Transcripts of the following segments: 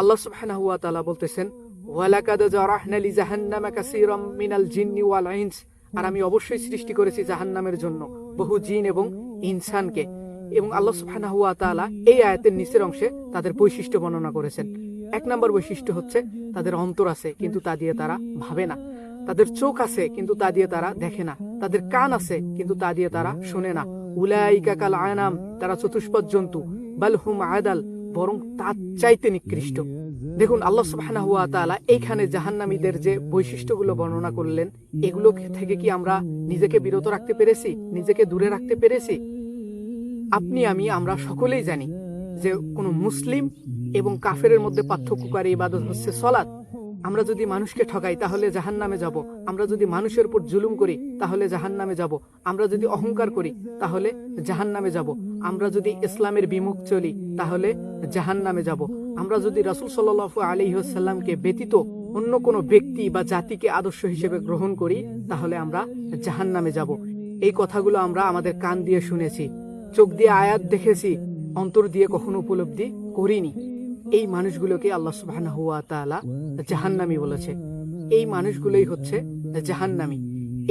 আল্লাহ সুবহানাহু ওয়া তাআলা বলতেছেন, ওয়ালাকাদ জারাহনা লিজাহান্নামা কাসীরাম মিনাল জিন্নি ওয়াল ইনস, আর আমি অবশ্যই সৃষ্টি করেছি জাহান্নামের জন্য বহু জিন এবং ইনসানকে। এবং আল্লাহ সুবহানাহু ওয়া তাআলা এই আয়াতের নিচের অংশে তাদের বৈশিষ্ট্য বর্ণনা করেছেন। 1 নম্বর বৈশিষ্ট্য হচ্ছে তাদের অন্তর আছে কিন্তু তা দিয়ে তারা ভাবে না, তাদের চোখ আছে কিন্তু তা দিয়ে তারা দেখে না, তাদের কান আছে কিন্তু তা দিয়ে তারা শোনে না। উলাইকা কাল আনাম, তারা চতুষ্পদ জন্তু, বাল হুম আদাল, বরং তার চাইতে নিকৃষ্ট। দেখুন আল্লাহ সুবহানাহু ওয়া তাআলা এইখানে জাহান্নামীদের যে বৈশিষ্ট্যগুলো বর্ণনা করলেন, এগুলো থেকে কি আমরা নিজেকে বিরত রাখতে পেরেছি, নিজেকে দূরে রাখতে পেরেছি? আপনি আমরা সকলেই জানি যে কোনো মুসলিম এবং কাফেরের মধ্যে পার্থক্যকারী ইবাদত হচ্ছে সালাত। আমরা যদি মানুষকে ঠকাই তাহলে জাহান্নামে যাব, আমরা যদি মানুষের উপর জুলুম করি তাহলে জাহান্নামে যাব, আমরা যদি অহংকার করি তাহলে জাহান্নামে যাব, আমরা যদি ইসলামের বিমুখ চলি তাহলে জাহান্নামে যাব, আমরা যদি রাসূল সাল্লাল্লাহু আলাইহি ওয়াসাল্লামকে ব্যতীত অন্য কোনো ব্যক্তি বা জাতিকে আদর্শ হিসেবে গ্রহণ করি তাহলে আমরা জাহান্নামে যাব। এই কথাগুলো আমরা আমাদের কান দিয়ে শুনেছি, চোখ দিয়ে আয়াত দেখেছি, অন্তর দিয়ে কখনো উপলব্ধি করিনি। এই মানুষগুলোকে আল্লাহ সুবহানাহু ওয়া তাআলা জাহান্নামী বলেছে। এই মানুষগুলোই হচ্ছে জাহান্নামী।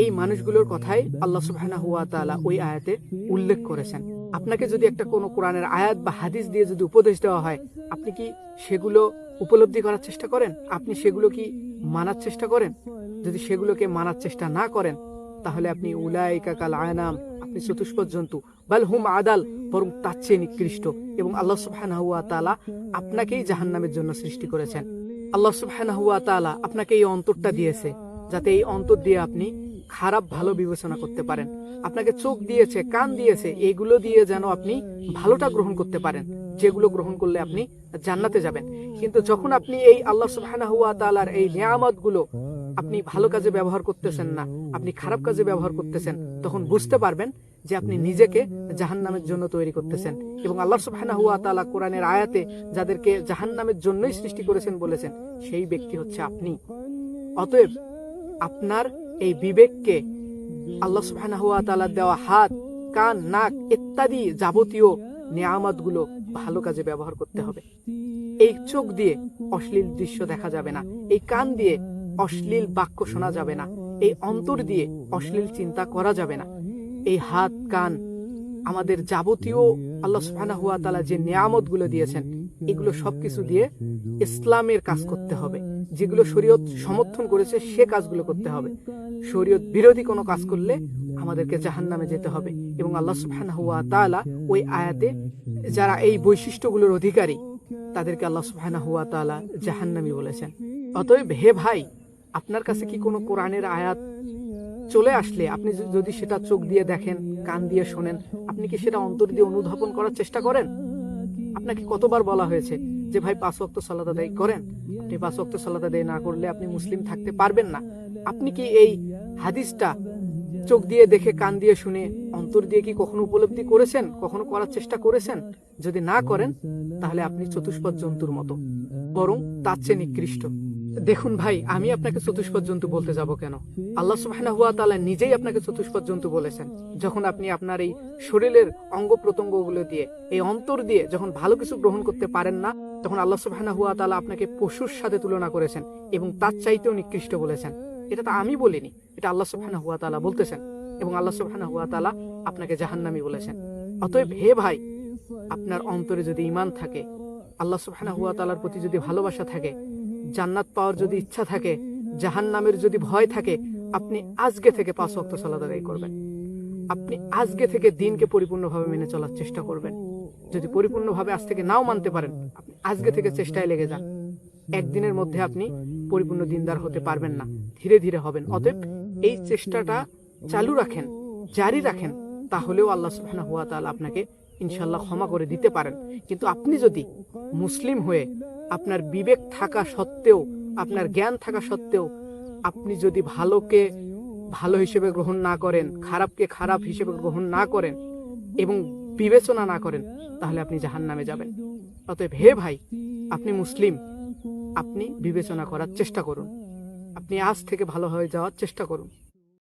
এই মানুষগুলোর কথাই আল্লাহ সুবহানাহু ওয়া তাআলা ওই আয়াতে উল্লেখ করেছেন। আপনাকে যদি একটা কোনো কোরআনের আয়াত বা হাদিস দিয়ে যদি উপদেশ দেওয়া হয়, আপনি কি সেগুলো উপলব্ধি করার চেষ্টা করেন? আপনি সেগুলো কি মানার চেষ্টা করেন? যদি সেগুলোকে মানার চেষ্টা না করেন তাহলে আপনি উলাইকা কাল আনাম, আপনি চতুষ্পদ জন্তু, বাল হুম আদাল, বরং তার চেয়ে নিকৃষ্ট। এবং আল্লাহ সুবহানাহু ওয়া তাআলা আপনাকেই জাহান্নামের জন্য সৃষ্টি করেছেন। আল্লাহ সুবহানাহু ওয়া তাআলা আপনাকে এই অন্তরটা দিয়েছে যাতে এই অন্তর দিয়ে আপনি খারাপ ভালো বিবেচনা করতে পারেন। আপনাকে চোখ দিয়েছে, কান দিয়েছে, এগুলো দিয়ে যেন আপনি ভালোটা গ্রহণ করতে পারেন, যেগুলো গ্রহণ করলে আপনি জান্নাতে যাবেন। কিন্তু যখন আপনি এই আল্লাহ সুবহানাহু ওয়া তাআলার এই নিয়ামতগুলো আপনি ভালো কাজে ব্যবহার করতেছেন না, আপনি খারাপ কাজে ব্যবহার করতেছেন, তখন বুঝতে পারবেন যে আপনি নিজেকে জাহান্নামের জন্য তৈরি করতেছেন। এবং আল্লাহ সুবহানাহু ওয়া তাআলা কোরআনের আয়াতে যাদেরকে জাহান্নামের জন্যই সৃষ্টি করেছেন বলেছেন, সেই ব্যক্তি হচ্ছে আপনি। অতএব আপনার এই বিবেককে আল্লাহ সুবহানাহু ওয়া তাআলার দেওয়া হাত, কান, নাক ইত্যাদি যাবতীয় নিয়ামতগুলো ভালো কাজে ব্যবহার করতে হবে। এই চোখ দিয়ে অশ্লীল দৃশ্য দেখা যাবে না, এই কান দিয়ে অশ্লীল বাক্য শোনা যাবে না, এই অন্তর দিয়ে অশ্লীল চিন্তা করা যাবে না। এই হাত, কান, আমাদের যাবতীয় আল্লাহ সুবহানাহু ওয়া তাআলা যে নিয়ামতগুলো দিয়েছেন, এগুলো সবকিছু দিয়ে ইসলামের কাজ করতে হবে। যেগুলো শরীয়ত সমর্থন করেছে সে কাজগুলো করতে হবে। শরীয়ত বিরোধী কোনো কাজ করলে আমাদেরকে জাহান্নামে যেতে হবে। এবং আল্লাহ সুবহানাহু ওয়া তাআলা ওই আয়াতে যারা এই বৈশিষ্ট্যগুলোর অধিকারী তাদেরকে আল্লাহ সুবহানাহু ওয়া তাআলা জাহান্নামী বলেছেন। অতএব হে ভাই, আপনার কাছে কি কোনো কোরআনের আয়াত চলে আসলে আপনি যদি সেটা চোখ দিয়ে দেখেন, কান দিয়ে শোনেন, আপনি কি সেটা অন্তর দিয়ে অনুধাবন করার চেষ্টা করেন? আপনাকে কতবার বলা হয়েছে যে ভাই 5 ওয়াক্ত সালাত আদায় করেন? আপনি 5 ওয়াক্ত সালাত আদায় না করলে আপনি মুসলিম থাকতে পারবেন না। আপনি কি এই হাদিসটা চোখ দিয়ে দেখে, কান দিয়ে শুনে, অন্তর দিয়ে কি কখনো উপলব্ধি করেছেন, কখনো করার চেষ্টা করেছেন? যদি না করেন তাহলে আপনি চতুষ্পদ জন্তুর মতো, বরং তার চেয়ে নিকৃষ্ট। দেখুন ভাই, আমি আপনাকে চতুষ্পদ জন্তু বলতে যাব কেন? আল্লাহ সুবহানাহু ওয়া তাআলা নিজেই আপনাকে চতুষ্পদ জন্তু বলেছেন। যখন আপনি আপনার এই শরীরের অঙ্গ প্রত্যঙ্গগুলো দিয়ে, এই অন্তর দিয়ে যখন ভালো কিছু গ্রহণ করতে পারেন না, তখন আল্লাহ সুবহানাহু ওয়া তাআলা আপনাকে পশুর সাথে তুলনা করেছেন এবং তার চাইতেও নিকৃষ্ট বলেছেন। এটা তো আমি বলিনি, এটা আল্লাহ সুবহানাহু ওয়া তাআলা বলতেছেন। এবং আল্লাহ সুবহানাহু ওয়া তাআলা আপনাকে জাহান্নামী বলেছেন। অতএব হে ভাই, আপনার অন্তরে যদি ঈমান থাকে, আল্লাহ সুবহানাহু ওয়া তাআলার প্রতি যদি ভালোবাসা থাকে, জান্নাত পাওয়ার যদি ইচ্ছা থাকে, জাহান্নামের যদি ভয় থাকে, আপনি আজকে থেকে 5 ওয়াক্ত সালাত আদায় করবেন। আপনি আজকে থেকে দ্বীনকে পরিপূর্ণভাবে মেনে চলার চেষ্টা করবেন। যদি পরিপূর্ণভাবে আজ থেকে নাও মানতে পারেন, আপনি আজকে থেকে চেষ্টায় লেগে যান। একদিনের মধ্যে আপনি পরিপূর্ণ দ্বীনদার হতে পারবেন না, ধীরে ধীরে হবেন। অতএব এই চেষ্টাটা চালু রাখেন, জারি রাখেন, তাহলেও আল্লাহ সুবহানাহু ওয়া তাআলা আপনাকে ইনশাআল্লাহ ক্ষমা করে দিতে পারেন। কিন্তু আপনি যদি মুসলিম হয়ে আপনার বিবেক থাকা সত্ত্বেও, আপনার জ্ঞান থাকা সত্ত্বেও আপনি যদি ভালোকে ভালো হিসেবে গ্রহণ না করেন, খারাপকে খারাপ হিসেবে গ্রহণ না করেন এবং বিবেচনা না করেন, তাহলে আপনি জাহান্নামে যাবেন। অতএব হে ভাই, আপনি মুসলিম, আপনি বিবেচনা করার চেষ্টা করুন, আপনি আজ থেকে ভালো হয়ে যাওয়ার চেষ্টা করুন।